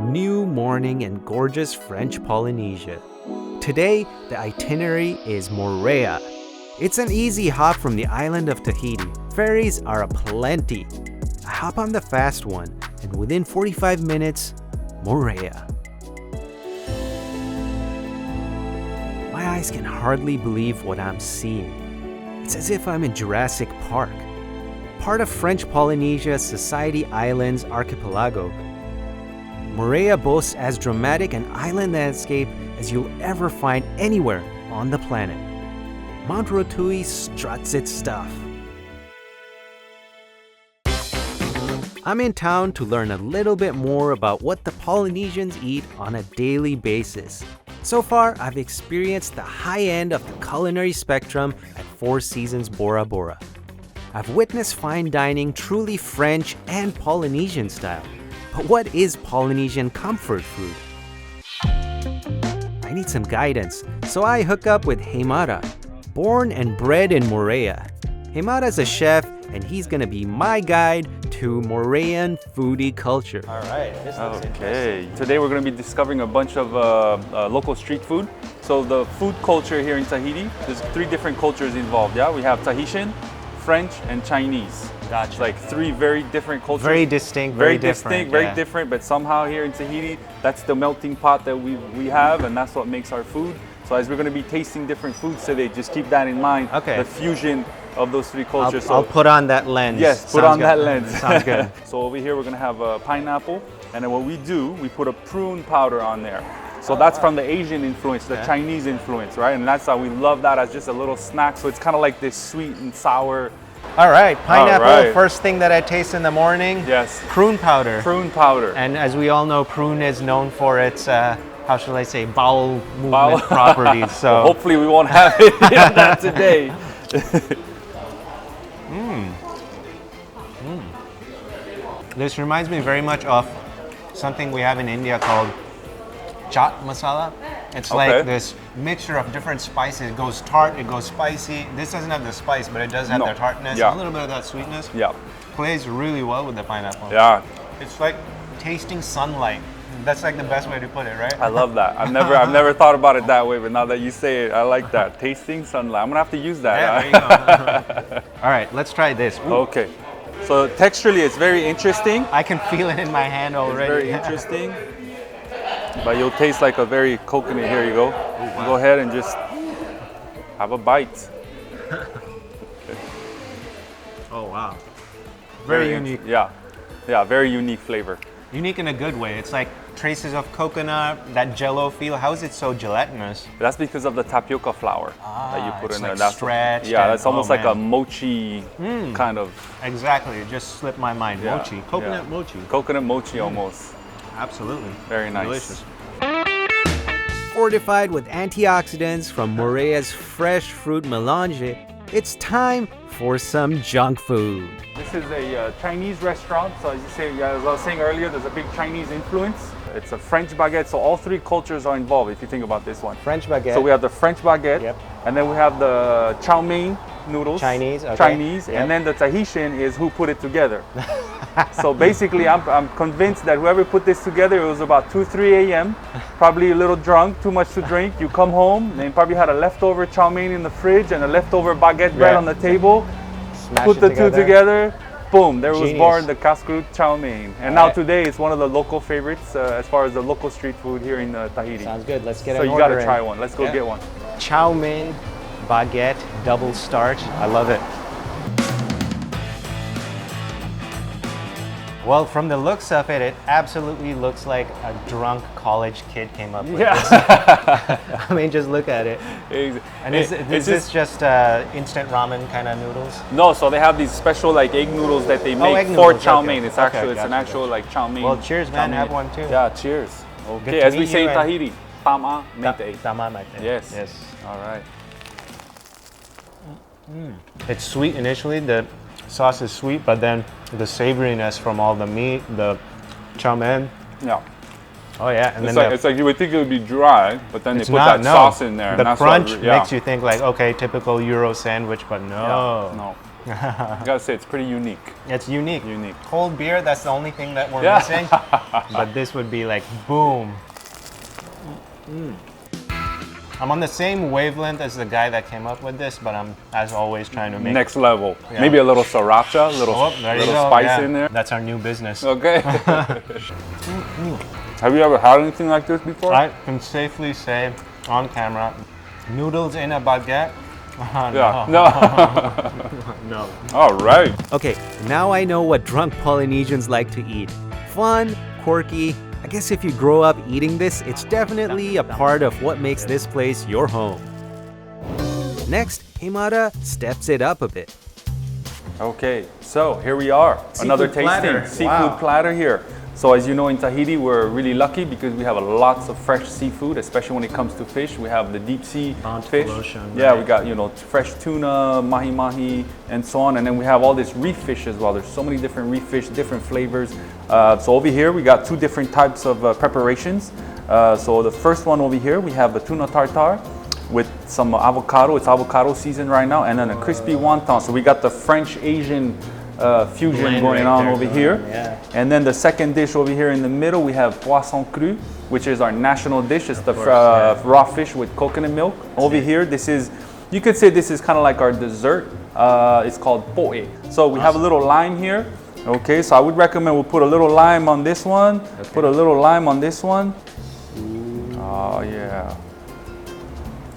new morning in gorgeous French Polynesia. Today, the itinerary is Moorea. It's an easy hop from the island of Tahiti. Ferries are aplenty. I hop on the fast one, and within 45 minutes, Moorea. My eyes can hardly believe what I'm seeing. It's as if I'm in Jurassic Park. Part of French Polynesia's Society Islands archipelago, Moorea boasts as dramatic an island landscape as you'll ever find anywhere on the planet. Mount Rotui struts its stuff. I'm in town to learn a little bit more about what the Polynesians eat on a daily basis. So far, I've experienced the high end of the culinary spectrum at Four Seasons Bora Bora. I've witnessed fine dining truly French and Polynesian style. But what is Polynesian comfort food? I need some guidance, so I hook up with Heimata, born and bred in Moorea. Heimata's a chef, and he's gonna be my guide to Moorean foodie culture. All right, this looks Okay, today we're going to be discovering a bunch of local street food. So the food culture here in Tahiti, there's 3 different cultures involved, yeah? We have Tahitian, French, and Chinese. Gotcha. It's like 3 very different cultures. Very distinct, very different, very yeah. different, but somehow here in Tahiti, that's the melting pot that we have, and that's what makes our food. So as we're going to be tasting different foods today, just keep that in mind, Okay. the fusion of those 3 cultures. I'll put on that lens. Yes, put Sounds on good. that lens. Sounds good. So over here we're gonna have a pineapple, and then what we do, we put a prune powder on there. So that's from the Asian influence, the Chinese influence, right? And that's how we love that as just a little snack. So it's kind of like this sweet and sour. All right, pineapple, All right. first thing that I taste in the morning. Yes. Prune powder. Prune powder. And as we all know, prune is known for its, how shall I say, bowel movement properties. So hopefully we won't have it in that today. This reminds me very much of something we have in India called chaat masala. It's like this mixture of different spices. It goes tart, it goes spicy. This doesn't have the spice, but it does have the tartness, a little bit of that sweetness. Yeah. Plays really well with the pineapple. Yeah. It's like tasting sunlight. That's like the best way to put it, right? I love that. I've never thought about it that way, but now that you say it, I like that. Tasting sunlight. I'm gonna have to use that. Yeah, there you go. All right, let's try this. Ooh. Okay. So texturally, it's very interesting. I can feel it in my hand already. It's very interesting. But you'll taste like a very coconut. Here you go. Wow. Go ahead and just have a bite. Oh wow. Very unique. Yeah. Yeah, very unique flavor. Unique in a good way. It's like traces of coconut, that jello feel. How is it so gelatinous? That's because of the tapioca flour that you put in there. Like That's stretched. yeah, that's almost like a man. mochi kind of. Exactly. It just slipped my mind. Yeah, Mochi. Coconut yeah. mochi. Coconut mochi almost. Absolutely. Very nice. Delicious. Fortified with antioxidants from Moorea's fresh fruit melange, it's time for some junk food. This is a Chinese restaurant. So as I was saying earlier, there's a big Chinese influence. It's a French baguette. So all 3 cultures are involved if you think about this one. French baguette. So we have the French baguette, Yep. and then we have the chow mein noodles. Chinese, okay. Chinese, Yep. and then the Tahitian is who put it together. So basically, I'm convinced that whoever put this together, it was about 2-3 a.m., probably a little drunk, too much to drink. You come home, they probably had a leftover chow mein in the fridge and a leftover baguette bread on the table. Smash Put it the 2 together, boom, there was Genius. born the Kaskrut chow mein. And now today it's one of the local favorites as far as the local street food here in Tahiti. Sounds good. Let's get So an you order gotta try in. one. Let's go get one. Chow mein, baguette, double starch. I love it. Well, from the looks of it, it absolutely looks like a drunk college kid came up with this. I mean, just look at it. And is this just instant ramen kind of noodles? No, so they have these special like egg noodles that they make egg for noodles, chow okay. mein. It's Okay, actually it's an gotcha. actual like chow mein. Well, cheers, man. Have one too. Yeah, cheers. Good Okay, to as we meet say you in and- Tahiti, tama mete. Tama mate. Yes. Yes. All right. It's sweet initially. The sauce is sweet, but then the savoriness from all the meat, the chow mein. Yeah. Oh yeah, and It's then like, it's like you would think it would be dry, but then they it's put not, that sauce in there. The and that's crunch what, yeah. makes you think like, okay, typical Euro sandwich, but no. Yeah, no. I gotta say, it's pretty unique. It's unique. Unique. Cold beer, that's the only thing that we're Yeah. missing. But this would be like, boom. I'm on the same wavelength as the guy that came up with this, but I'm, as always, trying to make Next level. Yeah. Maybe a little sriracha, there you little go. spice Yeah. in there. That's our new business. Okay. Have you ever had anything like this before? I can safely say on camera, noodles in a baguette. Yeah. No. No. All right. Okay, now I know what drunk Polynesians like to eat. Fun, quirky. I guess if you grow up eating this, it's definitely a part of what makes this place your home. Next, Heimata steps it up a bit. Okay, so here we are. Another tasting platter. seafood Wow. platter here. So as you know, in Tahiti, we're really lucky because we have lots of fresh seafood, especially when it comes to fish. We have the deep sea Bountiful fish. ocean, Yeah, right. we got, fresh tuna, mahi-mahi, and so on. And then we have all this reef fish as well. There's so many different reef fish, different flavors. So over here, we got two different types of preparations. So the first one over here, we have a tuna tartare with some avocado. It's avocado season right now. And then a crispy wonton. So we got the French-Asian fusion Blend going right on there, over going here. on, yeah. And then the second dish over here in the middle, we have poisson cru, which is our national dish. It's the course, yeah. raw fish with coconut milk. Over here, this is, you could say this is kind of like our dessert. It's called poe. So we have a little lime here. Okay, so I would recommend we'll put a little lime on this one. Put a little lime on this one. Oh yeah.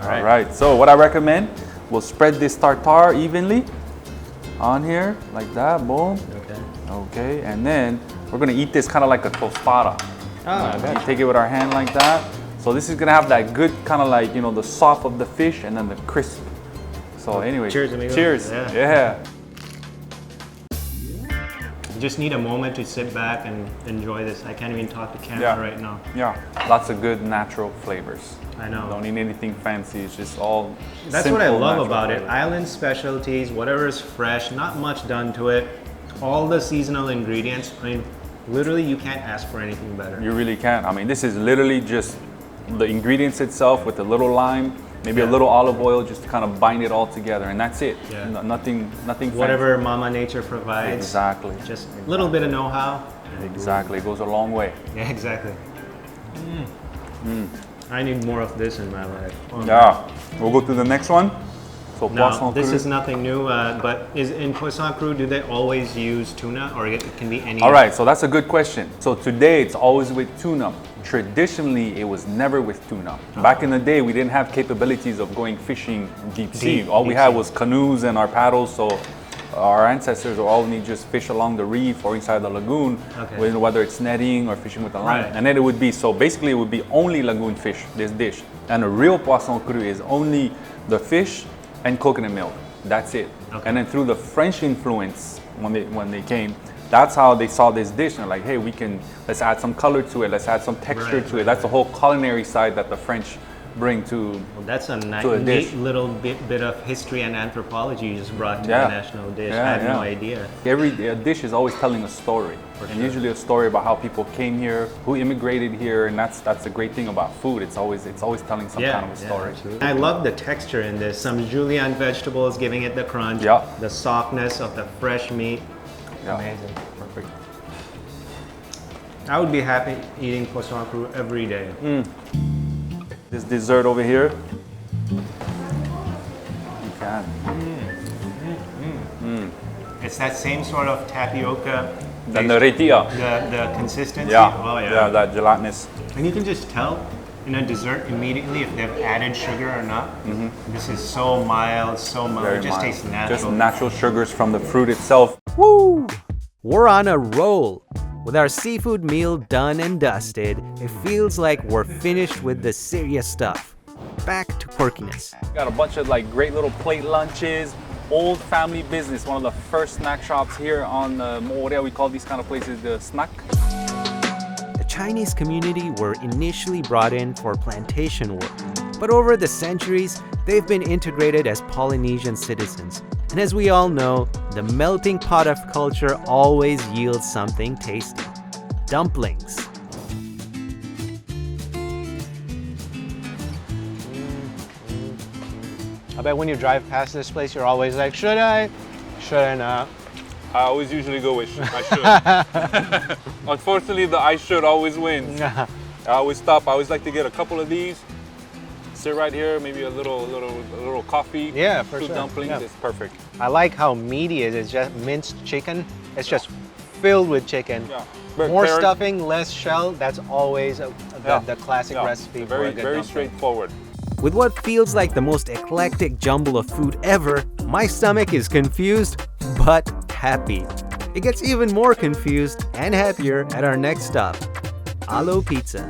All right, so what I recommend, we'll spread this tartare evenly on here, like that, boom. Okay. Okay, and then we're gonna eat this kind of like a tostada. Ah, I You bet. take it with our hand like that. So this is gonna have that good kind of like, the soft of the fish and then the crisp. So anyway, Cheers, amigo. cheers. Yeah. Yeah. You just need a moment to sit back and enjoy this. I can't even talk to camera Yeah. right now. Yeah, lots of good natural flavors. I know. Don't need anything fancy. It's just all. That's what I simple, love natural about it. flavors. Island specialties, whatever is fresh, not much done to it. All the seasonal ingredients. I mean, literally, you can't ask for anything better. You really can. I mean, this is literally just the ingredients itself with a little lime, maybe a Yeah. little olive oil, just to kind of bind it all together, and that's it. Yeah. Nothing fancy. Whatever Mama Nature provides. Exactly. Just a little bit of know-how. Exactly. It goes a long way. Yeah, exactly. I need more of this in my life. Oh, Yeah. We'll go to the next one. So Now, poisson this cru. is nothing new, but is in poisson cru, do they always use tuna, or it can be any? All right, so that's a good question. So today it's always with tuna. Traditionally, it was never with tuna. Back in the day, we didn't have capabilities of going fishing deep sea. All we deep had sea. was canoes and our paddles. So our ancestors would all need just fish along the reef or inside the lagoon, Okay. whether it's netting or fishing with a line. Right. And then it would be, so basically it would be only lagoon fish, this dish. And a real poisson cru is only the fish and coconut milk. That's it. Okay. And then through the French influence, when they came, that's how they saw this dish and they're like, hey, let's add some color to it, let's add some texture Right, to it. That's the whole culinary side that the French bring to. Well, that's a To a dish. neat little bit of history and anthropology you just brought to Yeah. the national dish. Yeah, I had no yeah. idea. Every dish is always telling a story, and sure. usually a story about how people came here, who immigrated here, and that's the great thing about food. It's always telling some kind of a story. absolutely. I love the texture in this. Some julienne vegetables giving it the crunch. Yeah. The softness of the fresh meat. Yeah. Amazing. Perfect. I would be happy eating poisson cru every day. This dessert over here, you can. It's that same sort of tapioca. The taste, neretia. the consistency. Yeah. Oh yeah. Yeah, that gelatinous. And you can just tell in a dessert immediately if they've added sugar or not. This is so mild, so mild. Very It just mild. tastes natural. Just natural sugars from the fruit itself. Woo! We're on a roll. With our seafood meal done and dusted, it feels like we're finished with the serious stuff. Back to quirkiness. Got a bunch of like great little plate lunches, old family business. One of the first snack shops here on Moorea. We call these kind of places the snack. The Chinese community were initially brought in for plantation work, but over the centuries, they've been integrated as Polynesian citizens. And as we all know, the melting pot of culture always yields something tasty. Dumplings. I bet when you drive past this place, you're always like, should I Should I not? I always usually go with I should. Unfortunately, the I should always wins. I always stop. I always like to get a couple of these. Sit right here, maybe a little coffee. Yeah, for two sure. dumplings. Yeah. It's perfect. I like how meaty it is. It's just minced chicken. It's just filled with chicken. Yeah. More Carrot- stuffing, less shell. That's always the classic Yeah. recipe for Very a good very dumpling. straightforward. With what feels like the most eclectic jumble of food ever, my stomach is confused but happy. It gets even more confused and happier at our next stop, Alo Pizza.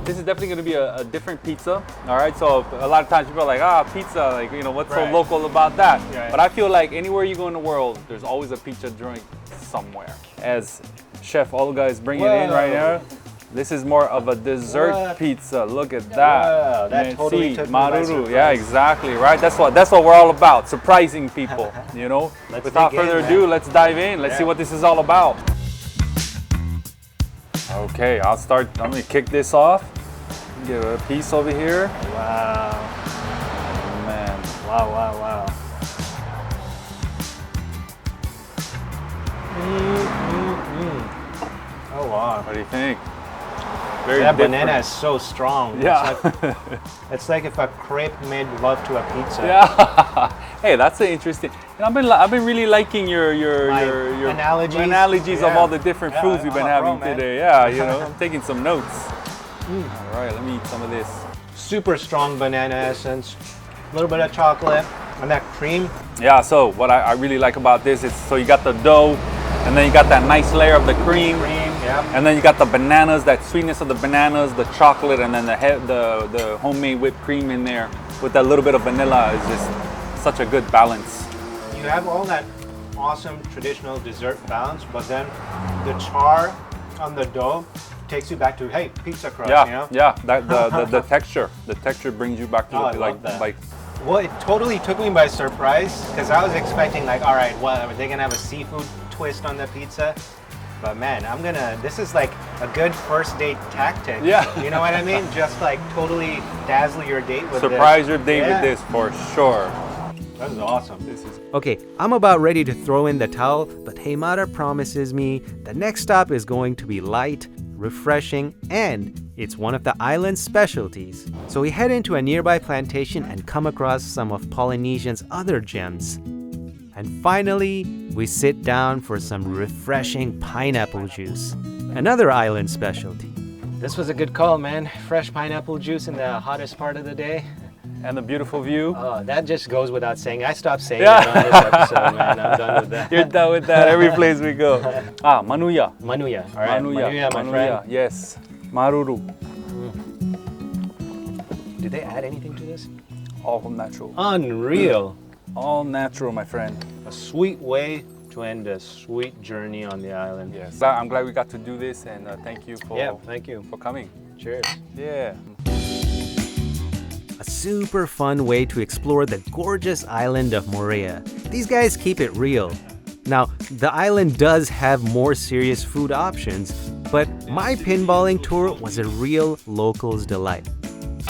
This is definitely going to be a different pizza. All right, so a lot of times people are like, pizza, like, you know, what's so Right. local about that? Right. But I feel like anywhere you go in the world, there's always a pizza joint somewhere. As Chef Olga is bringing it in right now, this is more of a dessert What? pizza. Look at that. Wow, that Man, totally see, took me by maruru. surprise. Yeah, exactly, right? That's what we're all about, surprising people, you know? Let's Without dig in, further man. ado, let's dive in. Let's see what this is all about. Okay, I'm gonna kick this off. Get a piece over here. Wow. Man. Wow, wow, wow. Oh, wow. What do you think? Very That different. banana is so strong. Yeah. It's like if a crepe made love to a pizza. Yeah. Hey, that's an interesting. And I've been really liking your analogies. of Yeah. all the different Yeah, foods we've been I'm a having pro, man. today. Yeah, you know, I'm taking some notes. All right, let me eat some of this. Super strong banana essence, a little bit of chocolate, and that cream. Yeah. So what I really like about this is so you got the dough, and then you got that nice layer of the cream. Yeah. And then you got the bananas, that sweetness of the bananas, the chocolate, and then the homemade whipped cream in there with that little bit of vanilla is just such a good balance. You have all that awesome traditional dessert balance, but then the char on the dough takes you back to, hey, pizza crust, Yeah, you know? yeah. That the texture brings you back to Oh, I the, love that. like Well, it totally took me by surprise because I was expecting like, all right, what, are they gonna have a seafood twist on the pizza? But man, this is like a good first date tactic. Yeah. You know what I mean? Just like totally dazzle your date with surprise this. your date Yeah. with this for sure. That is awesome. This is Okay, I'm about ready to throw in the towel, but Heimata promises me the next stop is going to be light, refreshing, and it's one of the island's specialties. So we head into a nearby plantation and come across some of Polynesia's other gems. And finally, we sit down for some refreshing pineapple juice, another island specialty. This was a good call, man. Fresh pineapple juice in the hottest part of the day. and the beautiful view. Oh, that just goes without saying. I stopped saying Yeah. it on this episode, man. I'm done with that. You're done with that every place we go. Manuya. Manuya. All right. Manuya, my friend. yes. Maruru. Did they add anything to this? All natural. Unreal. All natural, my friend. A sweet way to end a sweet journey on the island. Yes. I'm glad we got to do this, and thank you for Yeah, thank you. for coming. Cheers. Yeah. A super fun way to explore the gorgeous island of Moorea. These guys keep it real. Now, the island does have more serious food options, but my pinballing tour was a real local's delight.